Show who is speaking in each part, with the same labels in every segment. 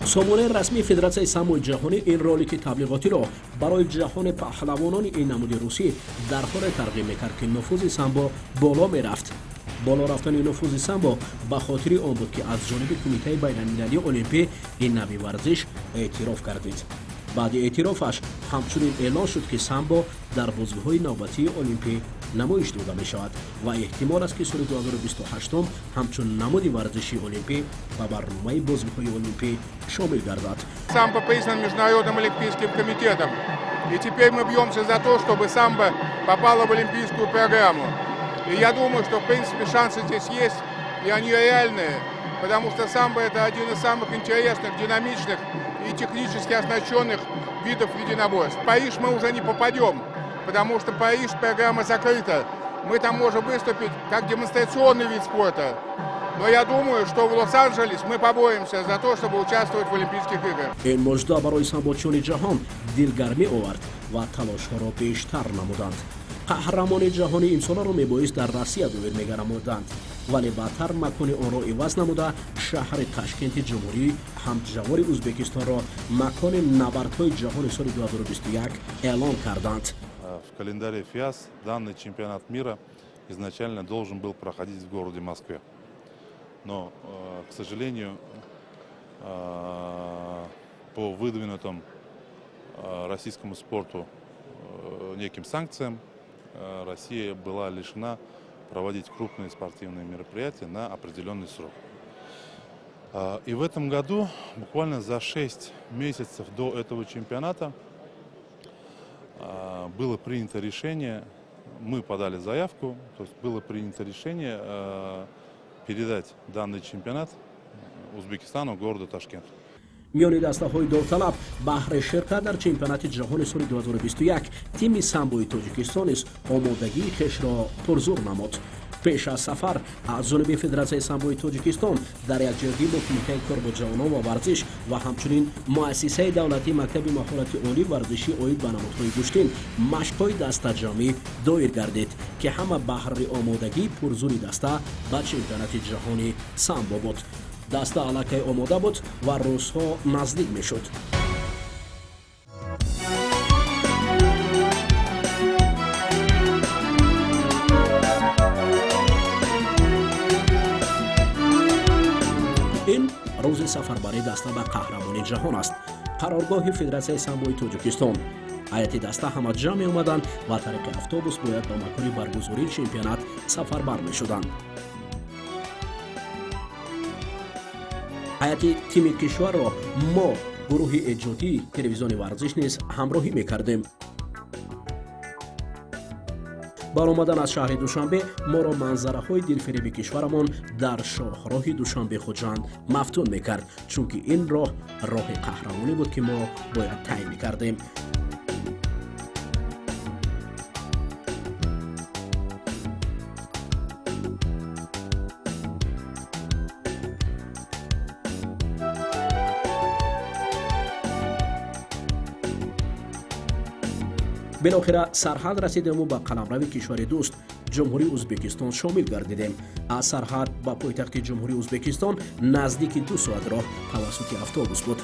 Speaker 1: سامانه رسمی فدراسیون سامبو جهانی این رولiki تبلیغاتی را برای جهان پهلوانان این نماد روسی در حال ترغیب میکرد که نفوذ سامبو بالا میرفت. بالا رفتن نفوذ سامبو به خاطر آن بود که از جانب کمیته بین المللی المپی این نوع ورزش اعتراف گردید. بعد اعترافش همچنین اعلان شد که سامبو در بازی‌های نوبتی المپی نمایش داده می شود و احتمال است که سال 2028 همچون نماد ورزشی المپی و برنامه بازی‌های المپی شامل گردد.
Speaker 2: Самбо признан Международным олимпийским комитетом, и теперь мы бьемся за то, чтобы самбо попало в олимпийскую программу. И я думаю, что в принципе шансы здесь есть, и они реальные, потому что самбо это один из самых интересных, динамичных и технически оснащенных видов единоборств. В Париж мы уже не попадем, потому что Париж программа закрыта. Мы там можем выступить как демонстрационный вид спорта. Но я думаю, что в Лос-Анджелес мы поборемся за то, чтобы участвовать в Олимпийских играх.
Speaker 1: این مژده برای سامبوچیان جهان دلگرمی آورد و تلاش‌ها را بیشتر نمودند. قهرمان جهانی امسال را میبایست در روسیه دویر می‌نمودند، ولی بدتر مکان آن را عوض نموده شهر تاشکند جمهوری همجوار ازبکستان را مکان نبردهای جهان سال 2021 اعلان کردند.
Speaker 3: В календаре ФИАС данный чемпионат мира изначально должен был проходить в городе Москве. Но, к сожалению, по выдвинутым российскому спорту неким санкциям Россия была лишена проводить крупные спортивные мероприятия на определенный срок. И в этом году, буквально за 6 месяцев до этого чемпионата, было принято решение, мы подали заявку, то есть было принято решение передать данный чемпионат Узбекистану, городу Ташкент.
Speaker 1: میان دسته‌های داوطلب بهر شرکت در چمپیونات جهان سال 2021 تیم سامبوی تاجیکستان آمادگی خویش را پرزور نمود. پیش از سفر از جانب فدراسیون سامبوی تاجیکستان در یک جلسه با کمیته کار با جوانان و ورزش و همچنین مؤسسه دولتی مکتب مهارت عالی ورزشی اوید به نمادهای گشتین مشق‌های دسته جمعی دایر گردید که همه بهر آمادگی پرزوری دسته به چمپیونات جهانی سامبو بود. دسته علکه آماده بود و روزها نزدیک می شد. این روز سفربری دسته به قهرمانی جهان است. قرارگاه فدراسیون سامبوی تاجیکستان. هیئت دسته همه جمع آمدند و طریق اتوبوس باید به مکان برگزاری چمپیونات سفربر می شدند. هیئت تیم کشور را ما گروه ایجادی تلویزیون ورزش نیز همراهی می‌کردیم. برآمدن از شهر دوشنبه ما را منظره‌های دلفریب کشورمان در شاهراه دوشنبه خوجند مفتون می‌کرد، چون که این راه قهرمانی بود که ما باید طی می‌کردیم. بالاخره سرحد رسیدیم و به قلمرو کشور دوست جمهوری ازبکستان شامل گردیدیم. از سرحد به پایتخت جمهوری ازبکستان نزدیک 2 ساعت راه توسط اتوبوس بود.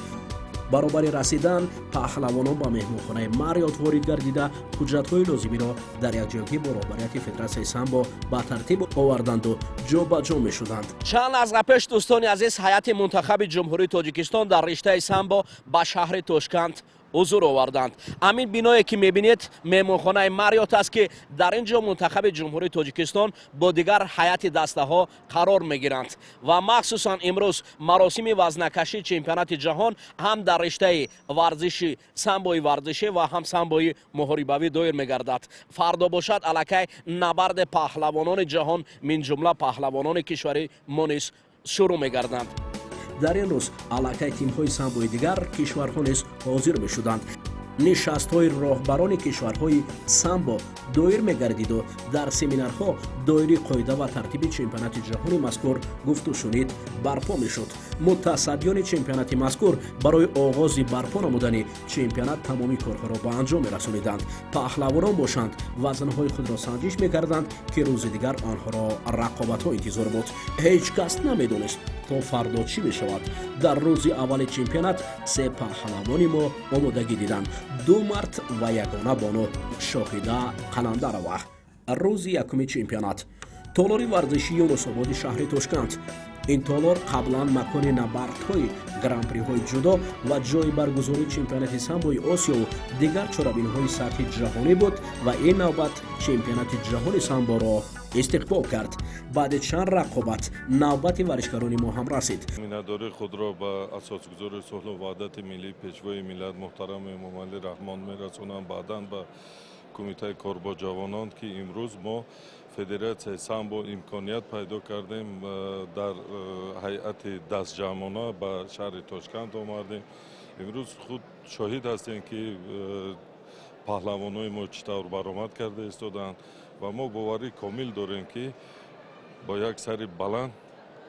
Speaker 1: برابر رسیدن پهلوانان به مهمانخانه ماریات وارد گردیده حجت‌های لازمی را در یک جایگاه با رهبریت فدراسیون سامبو به ترتیب آوردند و جا به جا می‌شدند.
Speaker 4: چند از پیش دوستان عزیز هیئت منتخب جمهوری تاجیکستان در رشته سامبو به شهر تاشکند حضور آوردند. همین بینایی که میبینید مهمانخانه ماریات است که در اینجا منتخب جمهوری تاجیکستان با دیگر هیئت دسته ها قرار میگیرند و مخصوصا امروز مراسم وزنکشی چمپیونات جهان هم در رشته ورزشی سامبوی ورزشی و هم سامبوی محاربوی دایر میگردد. فردا باشد الکی نبرد پهلوانان جهان من جمله پهلوانان کشور ما نیز شروع میگردند.
Speaker 1: در این روز علاقه تیم‌های سامبوی دیگر کشورها نیز حاضر می‌شدند. نشست‌های راهبران کشورهای سامبو دایر می‌گردید و در سمینارها دایره قاعده و ترتیب چمپیونات جهانی مذکور گفت و شنید برپا می‌شد. متصدیان چمپیونات مذکور برای آغاز برپا نمودن چمپیونات تمامی کارها را به انجام رسانیدند. پهلوانان باشند وزن‌های خود را سنجش می‌کردند که روز دیگر آنها را رقابت‌ها انتظار بود. هیچ کس نمی‌دانست то фардо чӣ мешавад. дар рӯзи аввали чемпионат се паҳлавони мо омодагӣ диданд, 2 мард ва ягона боно шоҳида қаландарова. рӯзи якуми чемпионат толори варзиши юнусободи шаҳри Тошкент. ин толор қаблан макони набардҳои гран-приҳои ҷудо ва ҷои баргузории чемпионати самбои осиёву дигар чорабинҳои сатҳи ҷаҳонӣ буд ва ин навбат чемпионати ҷаҳони самборо истиқбол кард. баъди чанд рақобат навбати варзишгарони мо ҳам расид.
Speaker 5: миннатдории худро ба асосгузори сулҳу ваҳдати миллии пешвои миллат муҳтарам эмомалӣ раҳмон мерасонам, баъдан ба кумитаи кор бо ҷавонон ки имрӯз мо федератсияи самбо имконият пайдо кардем, дар ҳайати дастҷамъона ба шаҳри Тошкент омадем. имрӯз худ шоҳид ҳастем ки паҳлавонои мо чӣ тавр баромад карда истоданд ва мо боварӣ комил дорем ки бо як сари баланд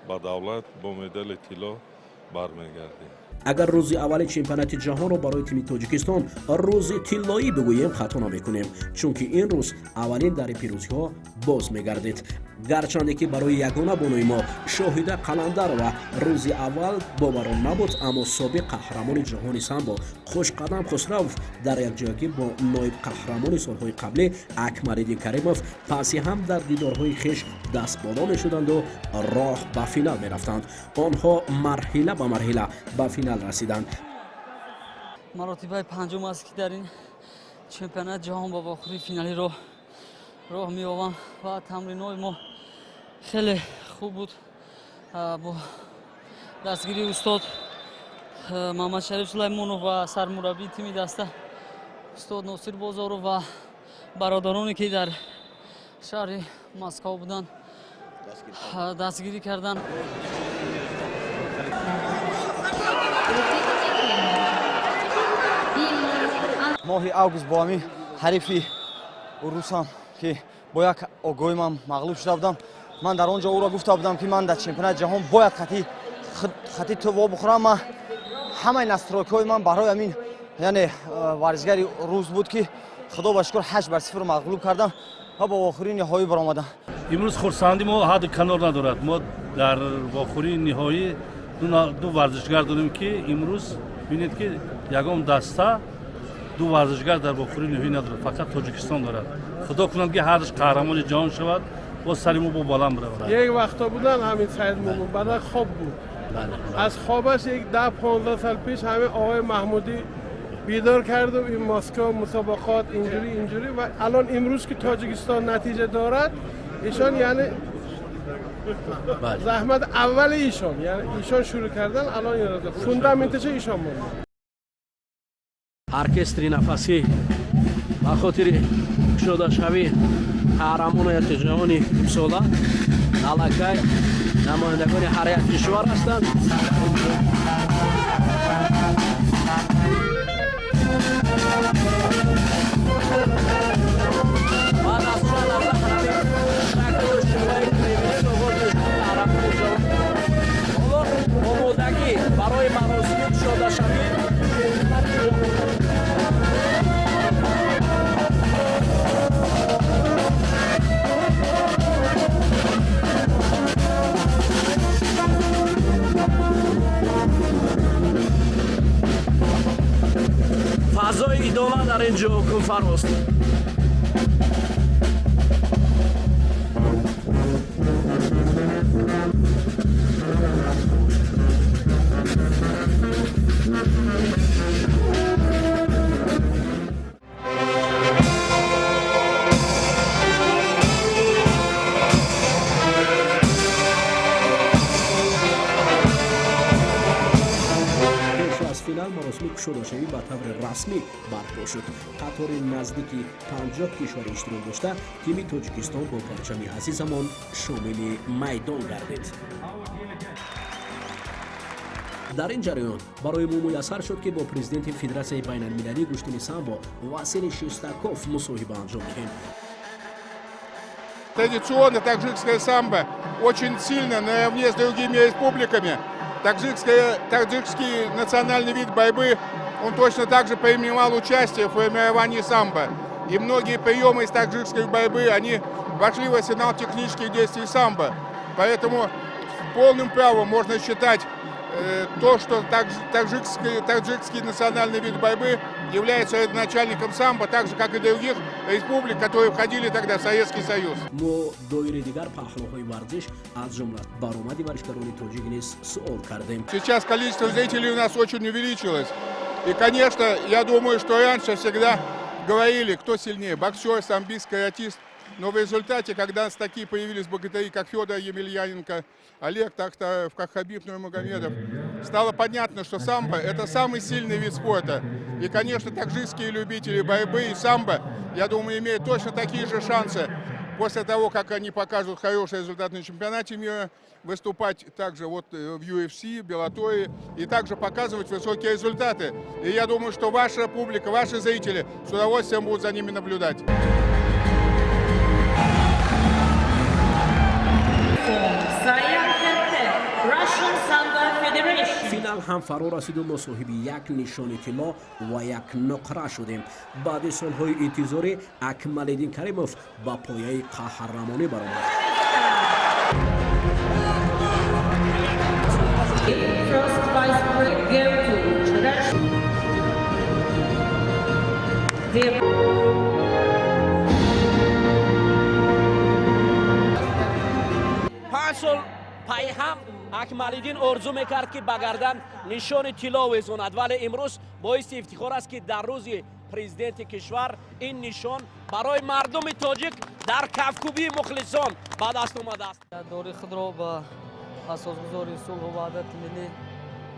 Speaker 5: ба давлат бо медали тилло бармегардем.
Speaker 1: агар рӯзи аввали чемпионати ҷаҳонро барои тими тоҷикистон рӯзи тиллоӣ бигӯем хато намекунем, чунки ин рӯз аввалин дари пирӯзиҳо боз мегардид. гарчанде ки барои ягона бонои мо шоҳида қаландарова рӯзи аввал боварон набуд, аммо собиқ қаҳрамони ҷаҳони самбо хушқадам хусрав дар якҷоягӣ бо ноиб қаҳрамони солҳои қаблӣ акмалиддин каримов паси ҳам дар дидорҳои хеш дастболо мешуданду роҳ ба финал мерафтанд. онҳо марҳила ба марҳила ба финал расиданд.
Speaker 6: маротибаи панҷум аст ки дар ин чемпионат ҷаҳон ба вохӯрии финалӣ роҳ меёбам ва тамринҳои мо хеле хуб буд. бо дастгирии устод Маҳмадшариф Сулаймонов ва сармураббии тими даста устод Носир Бозоров ва бародароне ки дар шаҳри Москва буданд дастгирӣ карданд.
Speaker 7: моҳи август бо ҳамин ҳарифи урусам ки бо як огоҳӣ ман мағлуб шуда будам. ман дар он ҷо ӯро гуфта будам ки ман дар чемпионати ҷаҳон бояд хати то вобухӯрам. ман ҳамаи настройкҳои ман барои ҳамин яъне варзишгари рӯз буд ки худо ба шукр 8-0 мағлуб кардам ва ба вохӯрии ниҳоӣ баромадам.
Speaker 8: имрӯз хурсандӣ мо ҳадди канор надорад. мо дар вохӯрии ниҳоӣ ду варзишгар дорем ки имрӯз бинед ки ягон даста ду варзишгар дар вохӯрии ниҳоӣ надорад, фақат Тоҷикистон дорад. худо кунад ки ҳардаш қаҳрамони ҷаҳон шавад, боз сари мо бо баланд баравад.
Speaker 9: یک وقتا بودن همین سعید مومن بعد خواب بود. از خوابش یک 10-15 سال پیش همه آقای محمودی بیدار کرد و این مسکو مسابقات اینجوری و الان امروز که تاجیکستان نتیجه دارد ایشان یعنی زحمت اول ایشان، یعنی ایشان شروع کردن الان یاد فوندامنتش ایشان بود.
Speaker 4: оркестри нафасӣ ба хотири кушодашавӣ қаҳрамонояти ҷаҳони имсола аллакай намояндагони ҳараяти кишвар ҳастанд. баъд аз чанд лаҳза шаклу шиваи мебинед оғоз мешавад қаҳрамони ҷаҳон. ҳоло омодагӣ барои маросими кушодашавӣ фазои идома дар ин ҷо ҳукмфарост.
Speaker 1: финал маросими кушодашавӣ ба таври расмӣ барпо шуд. қатори наздики 50 кишвар иштирок дошта тими Тоҷикистон бо парчами азизамон шомили майдон гардид. дар ин ҷараён барои мо муяссар шуд ки бо президенти Федератсияи байналмилалии гӯштани самбо Василий Шестаков мусоҳиба анҷом диҳем.
Speaker 2: Традиционно таджикское самбо очень сильно наравне с другими республиками. Таджикский национальный вид борьбы, он точно так же принимал участие в формировании самбо. И многие приемы из таджикской борьбы, они вошли в арсенал технических действий самбо. Поэтому полным правом можно считать то, что таджикский национальный вид борьбы является начальником самбо, так же, как и других республик, которые входили тогда в Советский Союз.
Speaker 1: мо доири дигар паҳлӯҳои варзиш аз ҷумла баромади варзишгарони тоҷик низ суол кардем.
Speaker 2: Сейчас количество зрителей у нас очень увеличилось. И, конечно, я думаю, что раньше всегда говорили, кто сильнее, боксер, самбист, каратист. Но в результате, когда такие появились богатыри, как Федор Емельяненко, Олег Тахтаров, как Хабиб Нурмагомедов, стало понятно, что самбо – это самый сильный вид спорта. И, конечно, таджикские любители борьбы и самбо, я думаю, имеют точно такие же шансы после того, как они покажут хороший результат на чемпионате мира, выступать также вот в UFC, в Беллаторе и также показывать высокие результаты. И я думаю, что ваша публика, ваши зрители с удовольствием будут за ними наблюдать.
Speaker 1: финал ҳам фаро расиду мо соҳиби як нишони тилло ва як нуқра шудем. баъди солҳои интизорӣ акмалиддин каримов ба пояи қаҳаррамонӣ баромад.
Speaker 4: панҷ сол пай ҳам акмалиддин орзу мекард ки ба гардан нишони тилло везонад, вале имрӯз боиси ифтихор аст ки дар рӯзи президенти кишвар ин нишон барои мардуми тоҷик дар кавкубии мухлисон ба даст омадааст.
Speaker 6: дори худро ба асосгузори сулҳу ваҳдати миллӣ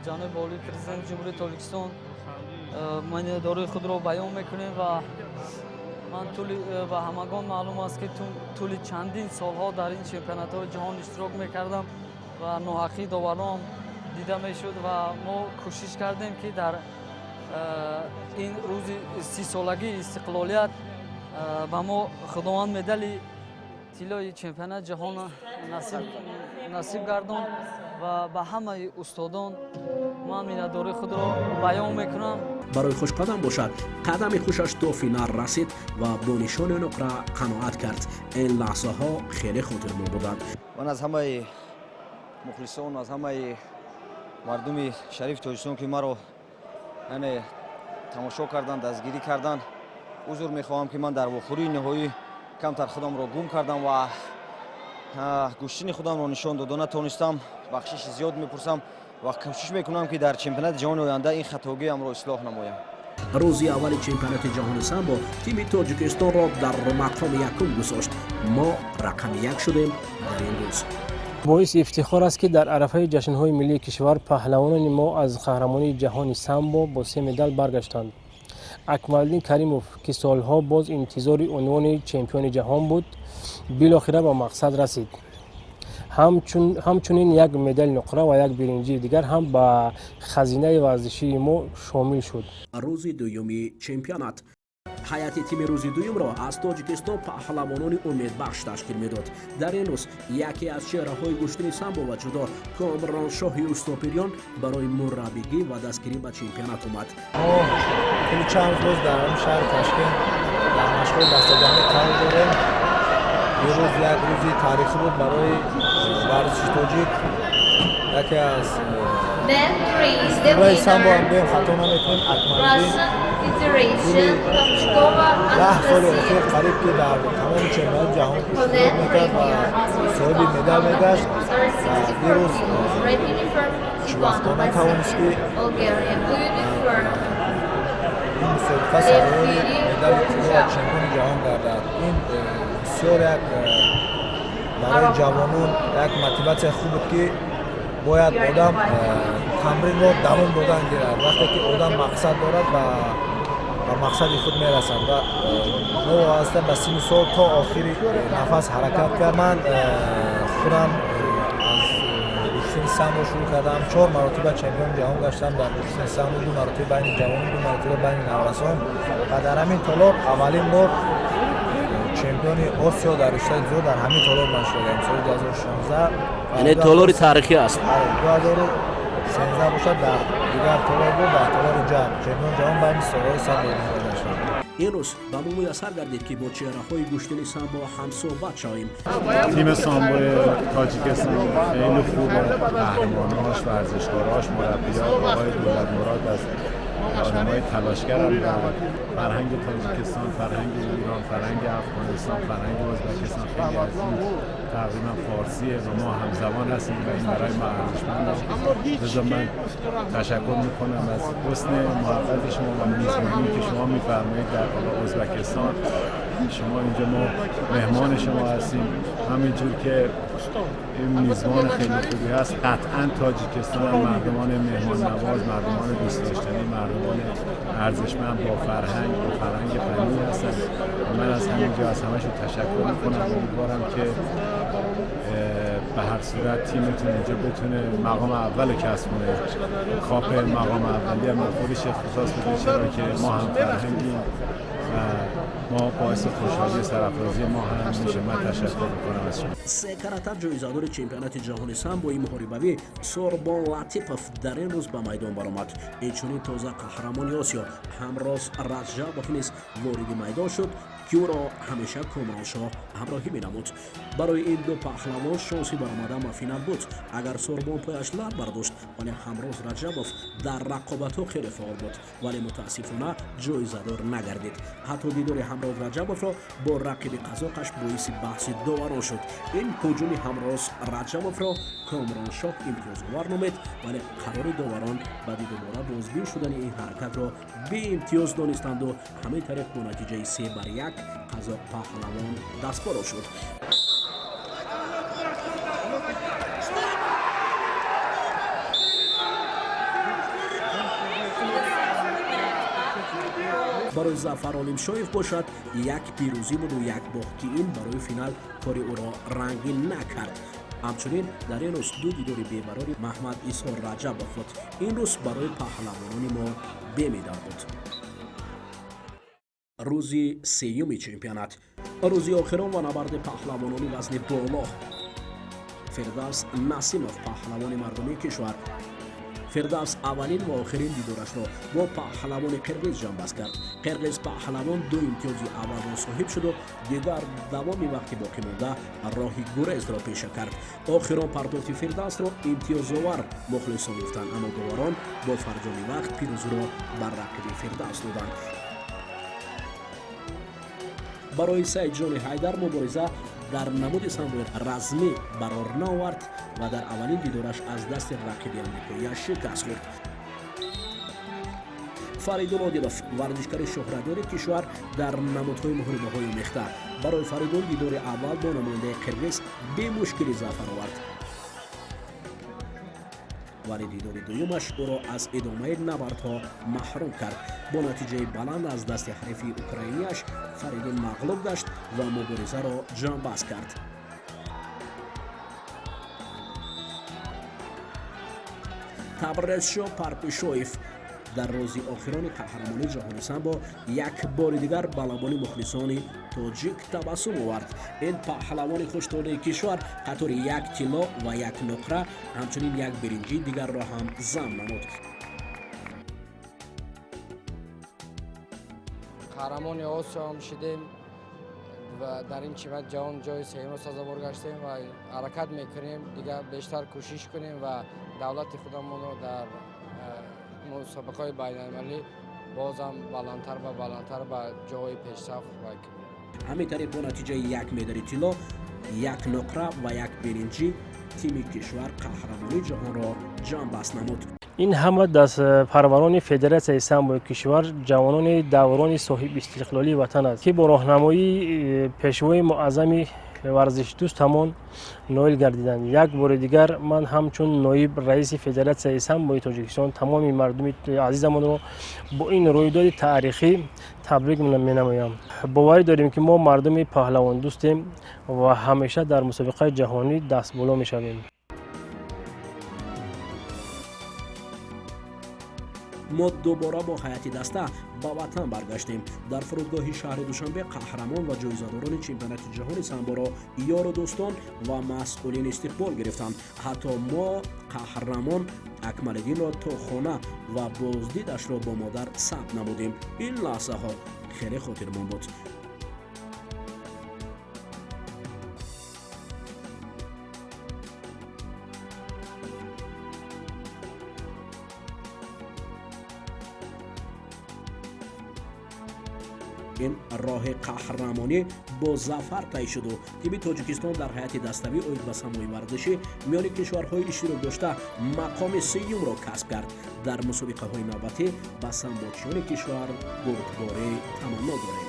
Speaker 6: ҷаноби олии президенти ҷумҳурии тоҷикистон майнидории худро баён мекунем ва ман ба ҳамагон маълум аст ки тӯли чандин солҳо дар ин чемпионатҳои ҷаҳон иштирок мекардам ва ноҳаққии доварон дида мешуд ва мо кӯшиш кардем ки дар ин рӯзи 30-солагии истиқлолият ба мо худованд медали тиллои чемпионати ҷаҳон насиб гардон ва ба ҳамаи устодон ман миннатдории худро баён мекунам.
Speaker 1: барои хушқадам бошад қадами хушаш то финал расид ва бо нишони нуқра қаноат кард. ин лаҳзаҳо хеле хотирмон буданд.
Speaker 7: ман аз ҳамаи мухлисон, аз ҳамаи мардуми шарифи тоҷикистон ки маро яъне тамошо кардан, дастгирӣ кардан, узр мехоҳам ки ман дар вохӯрии ниҳоӣ камтар худамро гум кардам ва гӯштини худамро нишон дода натонистам. бахшиши зиёд мепурсам ва кӯшиш мекунам ки дар чемпионати ҷаҳони оянда ин хатогиамро ислоҳ намоям.
Speaker 1: рӯзи аввали чемпионати ҷаҳони самбо тими тоҷикистонро дар мақоми якум гузошт. мо рақами як шудем дар ин рӯз.
Speaker 10: боиси ифтихор аст ки дар арафаи ҷашнҳои миллии кишвар паҳлавонони мо аз қаҳрамонии ҷаҳони самбо бо 3 медал баргаштанд. акмалиддин каримов ки солҳо боз интизори унвони чемпиони ҷаҳон буд, билохира ба мақсад расид. ҳамчунин як медали нуқра ва як биринҷии дигар ҳам ба хазинаи варзишии мо шомил шуд.
Speaker 1: рӯзи дуюми чемпионат ҳайати тими рӯзи дуюмро аз тоҷикистон паҳлавонони умедбахш ташкил медод. дар ин рӯз яке аз чеҳраҳои гӯштини самбо ва ҷудо комроншоҳи устопирён барои мураббигӣ ва дастгирӣ ба чемпионат омад.
Speaker 11: мо тӯли чанд рӯз дар он шаҳри Ташкент дар машғули дастаҷамӣ қарор дорем. имрӯз як рӯзи таърихӣ буд барои варзиши тоҷик. яке аз ҳамаи самбо ҳамгӯем хато наметавонем акмалиддин тӯли 10 соли охир қариб ки дар тамоми чемпионати ҷаҳон иштирок мекард ва соҳиби медал мегашт ва дирӯз хушбахтона тавонист ки ин мусобиқа сарои медали тилло ва чемпиони ҷаҳон гардад. ин бисёр як барои ҷавонон як мотиватсияи хуб буд ки бояд одам тамринро давом додан гирад. вақте ки одам мақсад дорад ба мақсади худ мерасад ва новобаста ба сини сол то охири нафас ҳаракат кард. ман худам аз гӯштини самбо шурӯъ кардам. 4 маротиба чемпиони ҷаҳон гаштам дар гӯштини самбо, 2 маротиба байни ҷавонон, 2 маротиба байни наврасон ва дар ҳамин толор аввалин бор чемпиони Осиё дар риштаи дзюдо дар ҳамин толор ман шудам. соли 2016
Speaker 4: яъне толори таърихӣ аст.
Speaker 11: 2013 бошад дар дигар толор буд, дар толори ҷамъ чемпиони ҷаҳон байни солҳои самбо гаштам.
Speaker 1: این روز به ما میسر گردید که با چهره‌های گوشتنی سامبو هم صحبت شویم.
Speaker 12: تیم سامبو تاجیکستان خیلی خوبه، قهرماناش، ورزشکاراش، مربی‌ها، آقای دولت مراد از آدمای تلاشگرن و فرهنگ تاجیکستان، فرهنگ ایران، فرهنگ افغانستان، فرهنگ ازبکستان خیلی عظیم، تقریبا فارسیه و ما همزبان هستیم و این برای ما ارزشمند است. لذا من تشکر میکنم از حسن محبت شما و میزبانی که شما میفرمایید در ازبکستان. شما اینجا ما مهمان شما هستیم، همینجور که این میزبان خیلی خوبی هست. قطعا تاجیکستان هم مردمان مهمان نواز، مردمان دوست داشتنی، مردمان ارزشمند با فرهنگ غنی هستن. من از همینجا از همشون تشکر میکنم. امیدوارم که به هر صورت تیمتون اینجا بتونه مقام اول کسب کنه. کاپ مقام اولی هم خودش اختصاص بده، چرا که ما هم فرهنگیم و ما باعث خوشحالی سرافرازی ما هم میشه. من تشکر میکنم از شما.
Speaker 1: سه کراتر جایزه‌دار چمپیونات جهانی سامبوی محاربوی سوربون لاتیپوف در این روز به میدان برآمد. اینچنین تازه قهرمان آسیا همراز رجبوف نیز وارد میدان شد که او را همیشه کامران شاه همراهی می‌نمود. برای این دو پهلوان شانسی برآمدن به فینال بود. اگر سوربون پایش لرز برداشت ولی همراز رجبوف در رقابت‌ها خیلی فعال بود ولی متاسفانه جایزه‌دار نگردید. حتی دیدار همراز رجبوف را با رقیب قزاقش باعث بحث داوران شد. این هجوم همراز رجبوف را کامران شاه امتیاز آور نامید ولی قرار داوران بعد دوباره بازبین شدن این حرکت را به امتیاز دانستند و همین طریق با نتیجه 3-1 قزاق پهلوان دستبرا شد. برای ظفر علیمشایف باشد یک پیروزی بود و یک باخت که این برای فینال کاری او را رنگین نکرد. همچنین در این روز دو دیدار بی‌قراری محمد عیسی رجبوف بود. این روز برای پهلوانان ما بی‌میدان بود. روزی سیوم چمپیونات، روزی آخران و نبرد پهلوانان وزن بالا. فردوس نسیموف پهلوان مردمی کشور فردوس اولین و آخرین دیدارش را با پهلوان قرقیز جنببست کرد. قرقیز پهلوان دو امتیازی اول را صاحب شد و دیگر دوام وقتی باقی مانده راهی گریز را پیشه کرد. آخران پرداخت فردوس را امتیاز آور مخلصان گفتند، اما داوران با فرجام وقت پیروزی را بر رقیب فردوس دادند. برای سعید جان حیدر مبارزه در نمود سامبو رزمی برار نآورد و در اولین دیدارش از دست رقیب آمریکایی شکست خورد. فریدون عادلوف ورزشکار شهرتدار کشور در نمودهای محاربه‌های میخته برای فریدون دیدار اول با نماینده قرقیز به مشکلی ظفر آورد ولی دیدار دومش او را از ادامه نبردها محروم کرد. با نتیجه بلند از دست حریف اوکراینیش فریدون مغلوب گشت و مبارزه را جانباز کرد. تبریزشو پرپیشویف در روزی آخران قهرمانی جهانی سامبو یک بار دیگر به لبان مخلصان تاجیک تبسم آورد. این پهلوان خوش‌طبع کشور قطار یک طلا و یک نقره همچنین یک برنجی دیگر را هم ضم نمود.
Speaker 13: قهرمان آسیا هم شدیم و در این چمپیونات جهان جای سوم سازمان گشتیم و حرکت میکنیم دیگه بیشتر کوشش کنیم و دولت خودمون رو در مسابقات بین‌المللی بازم بالاتر و بالاتر به جای پیشرفت بکنیم.
Speaker 1: همین طریق با نتیجه یک مدال طلا، یک نقره و یک برنجی تیم کشور قهرمانی جهان را جانباز نمود.
Speaker 10: این همه دست پروران فدراسیون سامبو کشور جوانان دوران صاحب استقلالی وطن است که با راهنمایی پیشوای معظم ورزش دوستمان نایل گردیدند. یک بار دیگر من همچون نایب رئیس فدراسیون سامبو تاجیکستان تمام مردم عزیزمان را با این رویداد تاریخی تبریک می‌نمایم. باور داریم که ما مردم پهلوان دوستیم و همیشه در مسابقات جهانی دست بالا می‌شویم.
Speaker 1: ما دوباره با حیاتی دسته به وطن برگشتیم. در فرودگاه شهر دوشنبه قهرمان و جایزه‌داران چمپیونات جهانی سامبو را یار و دوستان و مسئولین استقبال گرفتند. حتی ما قهرمان اکمال‌الدین را تا خانه و بازدیدش را با مادر ثبت نمودیم. این لحظه ها خیلی خاطرمان بود. این راه قهرمانی با ظفر طی شد و تیم تاجیکستان در حیات دستوی اوید به سمبوی ورزشی میان کشورهای اشتراک داشته مقام سوم را کسب کرد. در مسابقه های نوبتی به سمبوچیان کشور بردباری تمنا دارد.